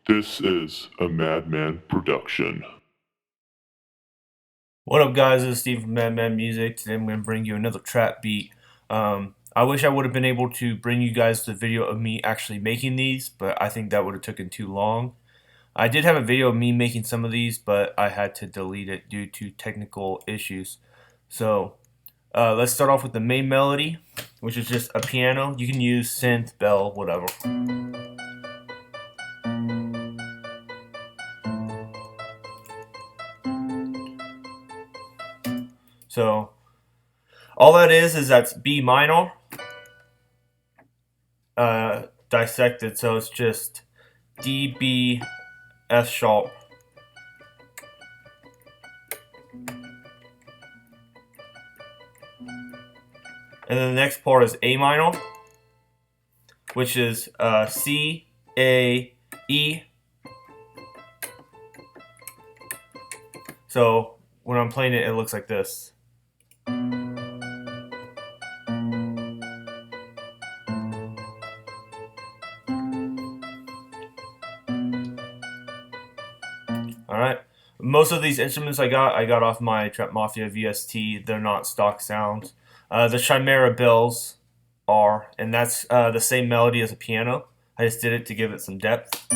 This is a Madman production. What up, guys? This is Steve from Madman Music. Today I'm going to bring you another trap beat. I wish I would have been able to bring you guys the video of me actually making these, but I think that would have taken too long. I did have a video of me making some of these, but I had to delete it due to technical issues. So let's start off with the main melody, which is just a piano. You can use synth, bell, whatever. So all that is that's B minor dissected. So it's just D, B, F sharp. And then the next part is A minor, which is C, A, E. So when I'm playing it, it looks like this. Alright. Most of these instruments I got off my Trap Mafia VST. They're not stock sounds. The Chimera bells are, and that's the same melody as a piano. I just did it to give it some depth.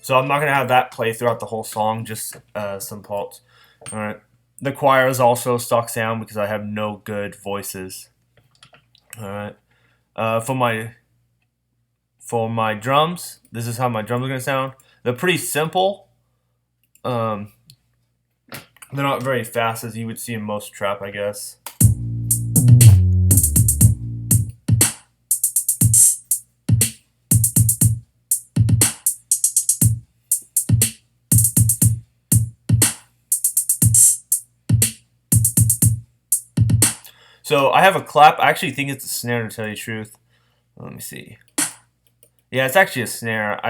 So I'm not going to have that play throughout the whole song, just some parts. Alright. The choir is also stock sound because I have no good voices. Alright. For my drums, this is how my drums are going to sound. They're pretty simple. They're not very fast as you would see in most trap, I guess. So I have a clap. I actually think it's a snare, to tell you the truth. Let me see. Yeah, it's actually a snare.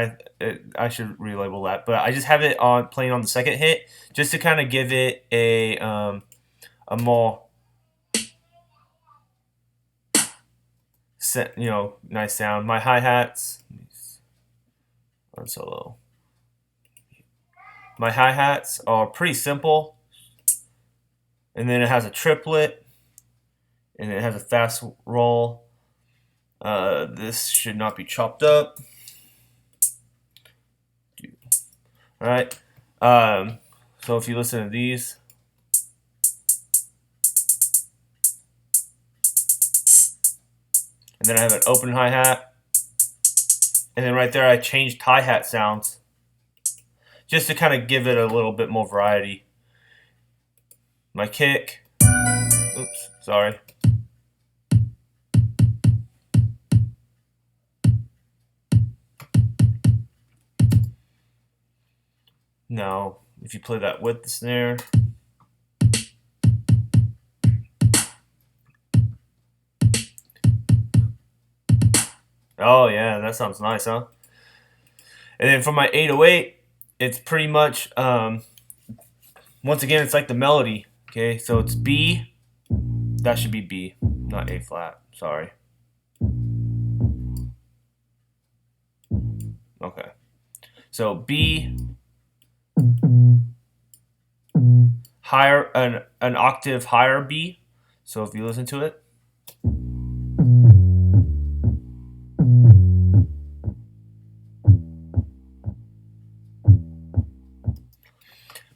I should relabel that, but I just have it on playing on the second hit just to kind of give it a more nice sound. My hi-hats on solo. My hi-hats are pretty simple, and then it has a triplet, and it has a fast roll. This should not be chopped up. Alright. So if you listen to these, and then I have an open hi-hat, and then right there I changed hi-hat sounds just to kind of give it a little bit more variety. My kick, oops, sorry. Now, if you play that with the snare, oh yeah, that sounds nice, huh? And then for my 808, it's pretty much, once again, it's like the melody. Okay, so it's B, that should be B, not A flat, sorry. Okay, so B, higher, an octave higher B. So if you listen to it,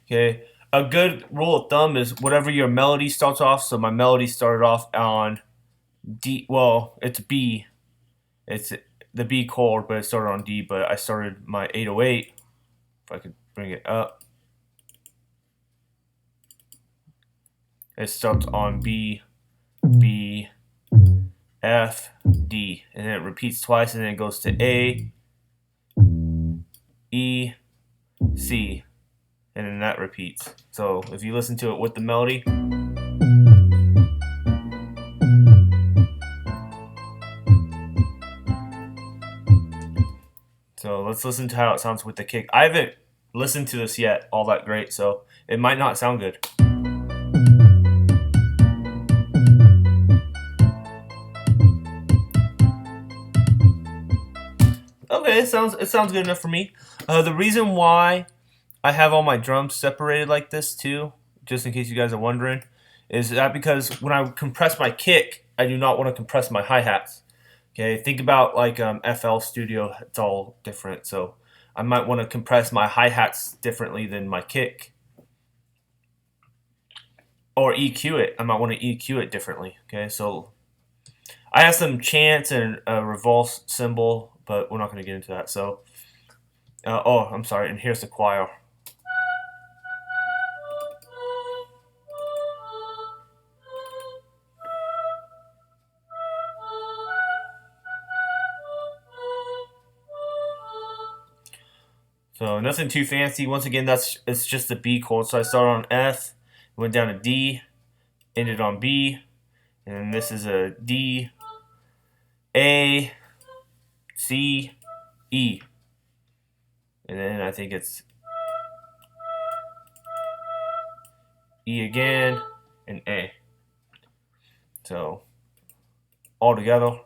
okay, a good rule of thumb is whatever your melody starts off. So my melody started off on D. Well, it's B. It's the B chord, but it started on D. But I started my 808. If I could bring it up, it starts on B, B, F, D, and then it repeats twice, and then it goes to A, E, C, and then that repeats. So if you listen to it with the melody, so let's listen to how it sounds with the kick. I haven't listened to this yet all that great, so it might not sound good. Okay, it sounds good enough for me. The reason why I have all my drums separated like this too, just in case you guys are wondering, is that because when I compress my kick, I do not want to compress my hi-hats. Okay, think about like FL Studio, it's all different. So I might want to compress my hi-hats differently than my kick. Or EQ it. I might want to EQ it differently. Okay, so I have some chants and a reverse cymbal, but we're not going to get into that. So, oh, I'm sorry, and here's the choir. So nothing too fancy. Once again, it's just the B chord. So I started on F, went down to D, ended on B, and this is a D, A, C, E, and then I think it's E again and A. So all together.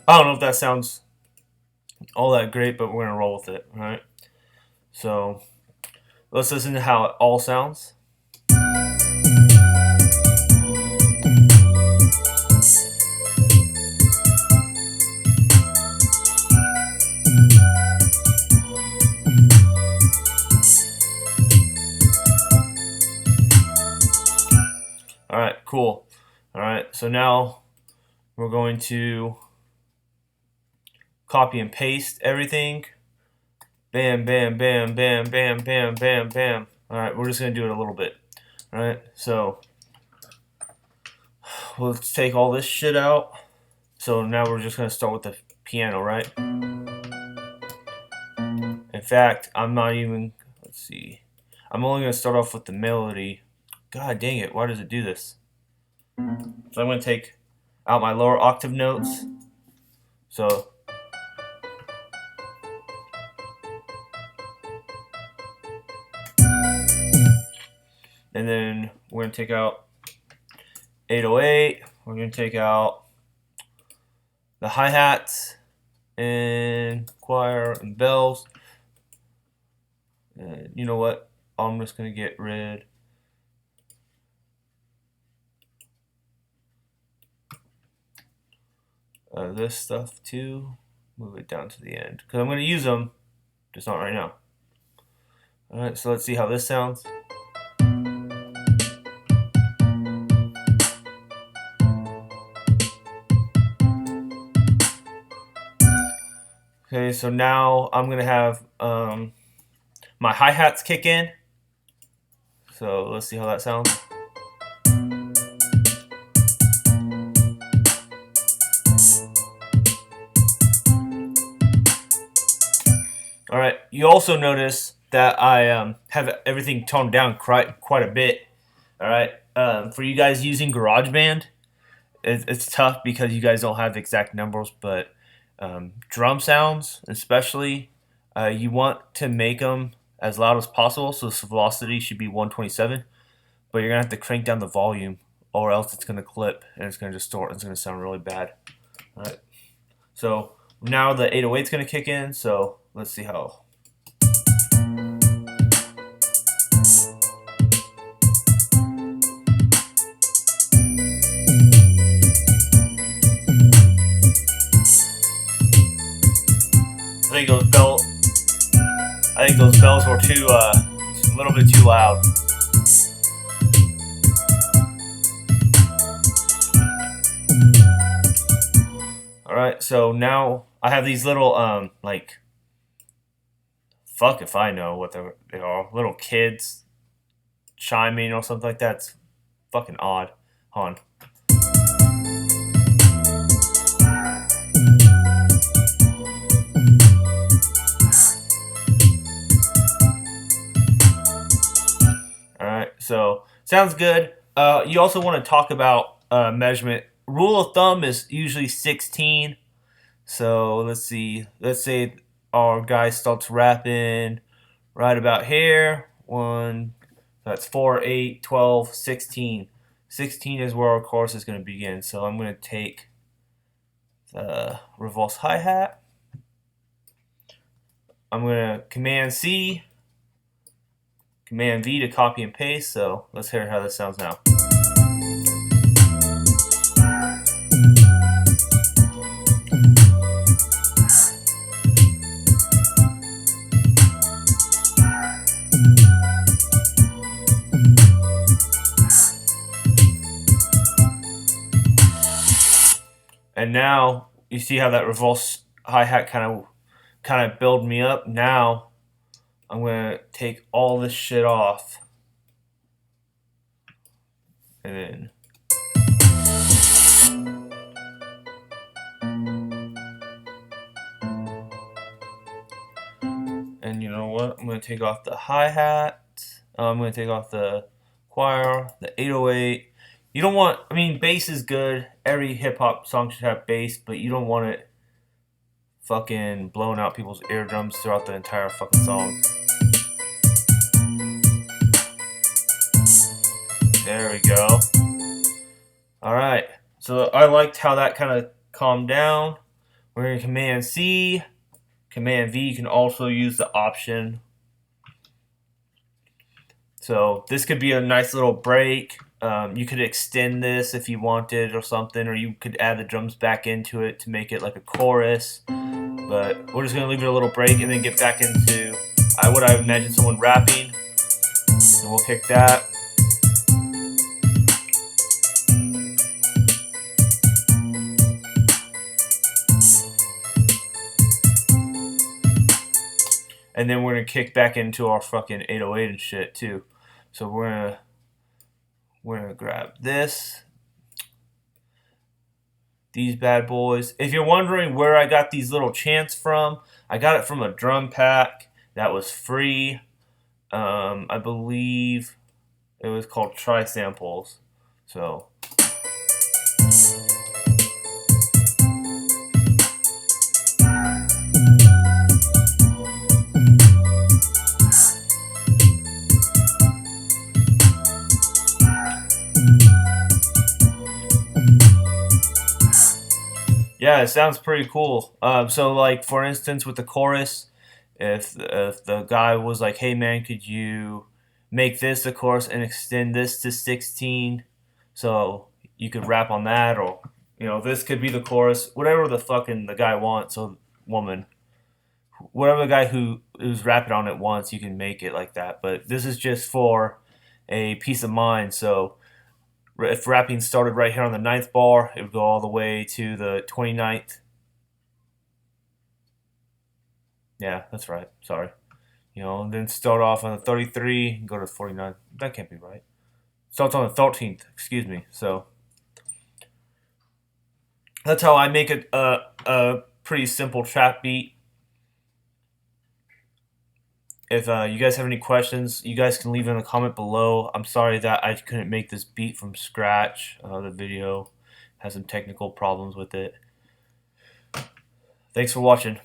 I don't know if that sounds all that great, but we're gonna roll with it. All right. So let's listen to how it all sounds. All right, cool. All right, so now we're going to copy and paste everything. Bam, bam, bam, bam, bam, bam, bam, bam. All right, we're just gonna do it a little bit. All right, so let's take all this shit out. So now we're just gonna start with the piano, right? In fact, I'm not even, let's see. I'm only gonna start off with the melody. God dang it, why does it do this? So I'm gonna take out my lower octave notes. So and then we're gonna take out 808. We're gonna take out the hi-hats and choir and bells. And you know what? I'm just gonna get rid of this stuff too. Move it down to the end because I'm gonna use them, just not right now. All right, so let's see how this sounds. Okay, so now I'm gonna have my hi-hats kick in. So let's see how that sounds. All right, you also notice that I have everything toned down quite a bit. All right, for you guys using GarageBand, it's tough because you guys don't have exact numbers, but drum sounds, especially, you want to make them as loud as possible. So the velocity should be 127, but you're gonna have to crank down the volume, or else it's gonna clip and it's gonna distort and it's gonna sound really bad. All right. So now the 808 is gonna kick in. So let's see how. I think those bells were a little bit too loud. All right, so now I have these little like, fuck if I know what they are, little kids chiming or something like that. It's fucking odd. Hold on. Alright, so sounds good. You also want to talk about measurement. Rule of thumb is usually 16. So let's see. Let's say our guy starts rapping right about here. 1, So that's 4, 8, 12, 16. 16 is where our chorus is going to begin. So I'm going to take the reverse hi-hat. I'm going to Command C, Command V to copy and paste. So let's hear how this sounds now. And now you see how that reverse hi-hat kind of build me up. Now I'm going to take all this shit off. And then and you know what? I'm going to take off the hi-hat. I'm going to take off the choir, the 808. You don't want, I mean, bass is good. Every hip-hop song should have bass, but you don't want it fucking blowing out people's eardrums throughout the entire fucking song. There we go. Alright, so I liked how that kind of calmed down. We're going to Command C, Command V. You can also use the option. So this could be a nice little break. You could extend this if you wanted or something, or you could add the drums back into it to make it like a chorus. But we're just going to leave it a little break and then get back into what I imagine someone rapping. And we'll kick that. And then we're going to kick back into our fucking 808 and shit too. So we're gonna grab these bad boys. If you're wondering where I got these little chants from, I got it from a drum pack that was free. I believe it was called Tri Samples. So yeah, it sounds pretty cool. So like for instance, with the chorus, if the guy was like, "Hey man, could you make this the chorus and extend this to 16?" So you could rap on that, or this could be the chorus, whatever the guy wants, or woman, whatever the guy who's rapping on it wants, you can make it like that. But this is just for a peace of mind. So if rapping started right here on the 9th bar, it would go all the way to the 29th. Yeah, that's right. Sorry. And then start off on the 33 and go to 49. That can't be right. Starts on the 13th, excuse me. So that's how I make it a pretty simple trap beat. If you guys have any questions, you guys can leave in a comment below. I'm sorry that I couldn't make this beat from scratch. The video has some technical problems with it. Thanks for watching.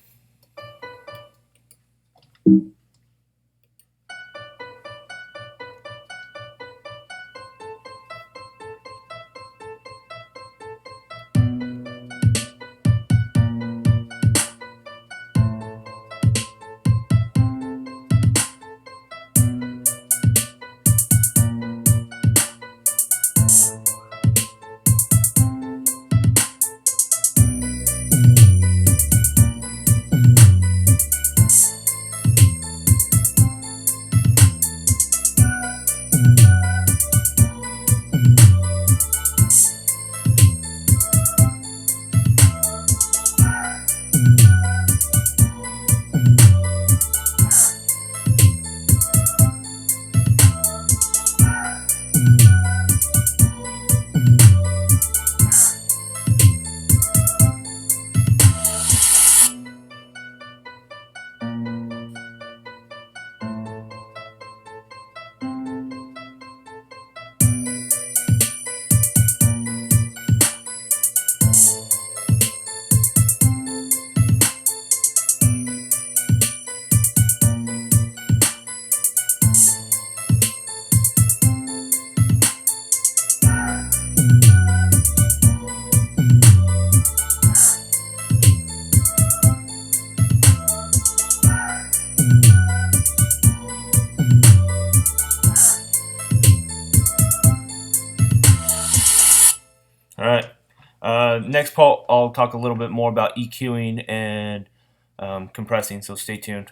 Next part, I'll talk a little bit more about EQing and compressing, so stay tuned.